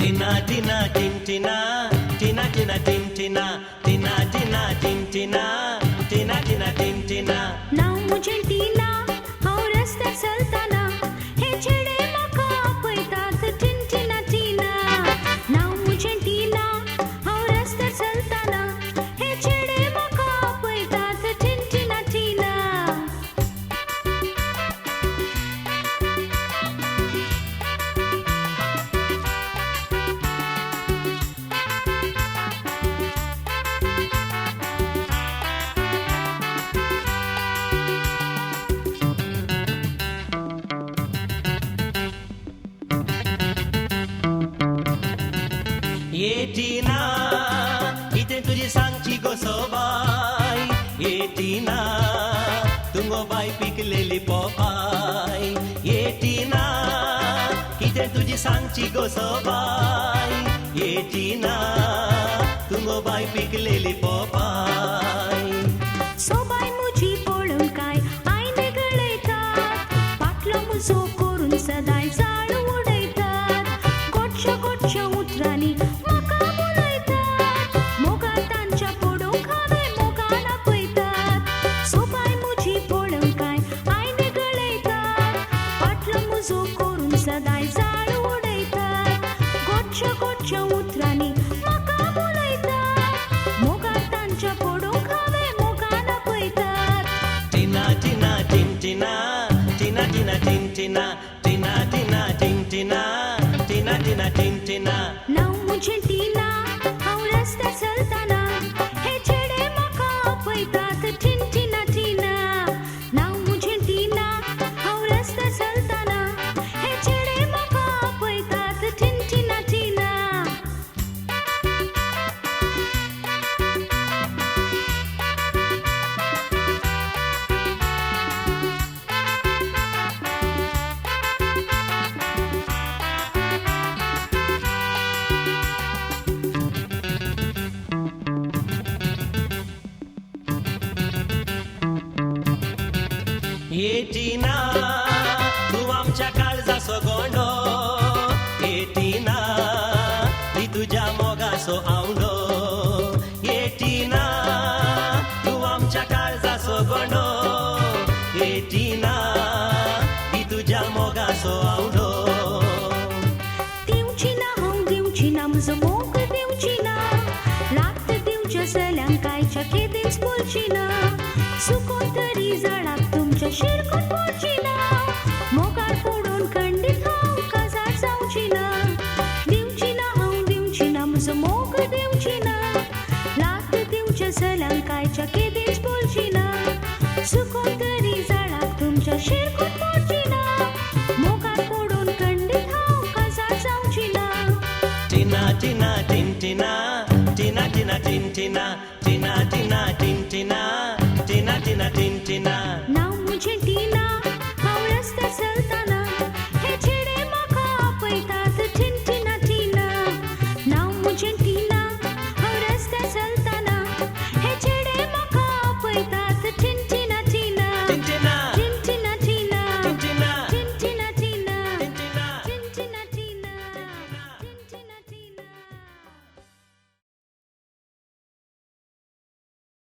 टिना टिना टिन टिना टिना टिना टिन टिना टिना टिना टिन टिना टिना टिना टिन टिना नाव मुझे टीना हांव रस्त्यार चलताना हे चेडे म्हाका आपयतात टिनटिना टिना नाव मुझे टीना हांव रस्त्यार चलताना हे चेडे म्हाका आपयतात टिनटिना टिना ये टिना इथे तुझी सांगची गोसोबाई ये टिना तुंगो बाई पिकलेली पोपाय ये टिना इथे तुझी सांगची गोसोबाई ये टिना तुंगो बाई पिकलेली पोपाय सोबाय मुजी पळून काय आयने गळयतात पाटलो मुजो करून सदांय जाळ उडयतात गोडश्या गोडश्या उतरांनी म्हाका बोलयतात मोगान तांच्या पडूंक हांवें मोगान आपयतात सोबाय मुजी पळून काय आयने गळयतात पाटलो मुजो करून सदांय जाळ उडयतात गोडश्या गोडश्या उतरांनी म्हाका बोलयतात मोगान तांच्या पडूंक हांवें मोगान आपयतात टिना टिना टिन टिना टिना टिना टिन टिना टिना टिना टिन टिना टिना टिना टिन टिना नाव मुझे टीना हांव रस्त्यार चलताना हे चेडे म्हाका आपयतात टिनटिना टिना नाव मुझे टीना हांव रस्त्यार चलताना हे चेडे म्हाका आपयतात टिनटिना टिना ये टिना तू आमच्या काळजाचो गोंडो ये टिना ती तुझ्या मोगाचो आवडो ये टिना तू आमच्या काळजाचो गोंडो ये टिना ती तुझ्या मोगाचो आवडो दिवची ना हांव दिवची ना म्हजो मोग दिवची ना लात दिवच्या सल्यांक कांयच्या केदेंच बोलची ना सुकोन तरी जळाक तुमच्या शिरकून पडची ना मोगार पडून खंडीत हांव काजार जावची ना दिवची ना हांव दिवची ना म्हजो मोग दिवची ना लात दिवच्या सल्यांक कांयच्या केदेंच बोलची ना सुकोन तरी जळाक तुमच्या शिरकून पडची ना मोगार पडून खंडीत हांव काजार जावची ना टिना टिना टिन टिना टिना टिना टिन टिना टिना टिना टिन टिना टिना टिना टिन टिना नाव मुझे टीना हांव रस्त्यार चलताना